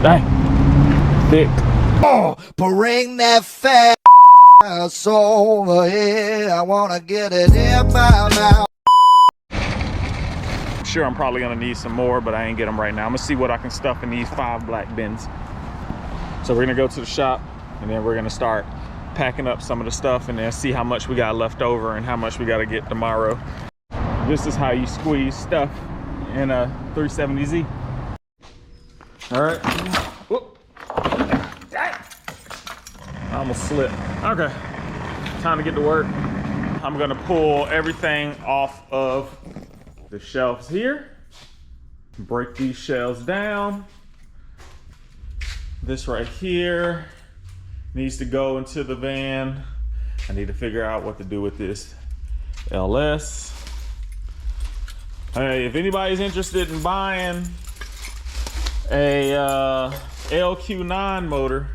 Dang. Thick. Oh, bring that fat ass over here. I wanna get it in my mouth. I'm sure I'm probably gonna need some more, but I ain't get them right now. I'm gonna see what I can stuff in these 5 black bins. So we're gonna go to the shop and then we're gonna start packing up some of the stuff and then see how much we got left over and how much we gotta get tomorrow. This is how you squeeze stuff in a 370Z. All right. Whoop. I almost slipped. Okay, time to get to work. I'm gonna pull everything off of the shelves here. Break these shelves down. This right here needs to go into the van. I need to figure out what to do with this LS. Hey, if anybody's interested in buying a LQ9 motor,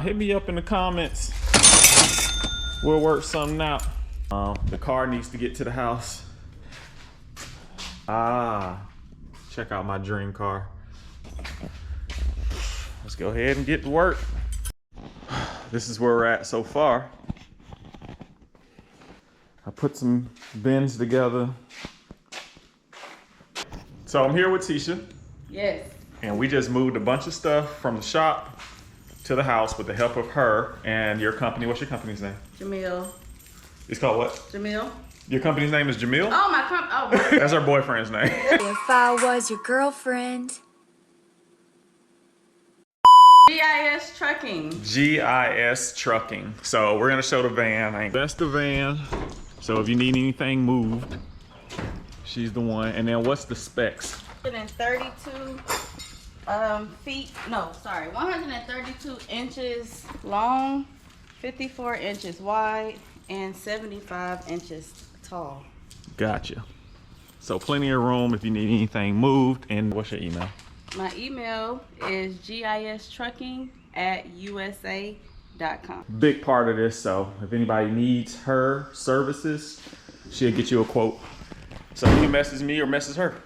hit me up in the comments. We'll work something out. The car needs to get to the house. Check out my dream car. Let's go ahead and get to work. This is where we're at so far. I put some bins together. So I'm here with Tisha. Yes. And we just moved a bunch of stuff from the shop to the house with the help of her and your company. What's your company's name? Jamil. It's called what? Jamil. Your company's name is Jamil? Oh, my company. That's our boyfriend's name. If I was your girlfriend. GIS Trucking. GIS Trucking. So we're gonna show the van. That's the van. So if you need anything moved, she's the one. And then what's the specs? 132 feet. No, sorry. 132 inches long, 54 inches wide, and 75 inches tall. Gotcha. So plenty of room if you need anything moved. And what's your email? My email is gistrucking@usa.com. Big part of this, so if anybody needs her services, she'll get you a quote. So you can message me or message her.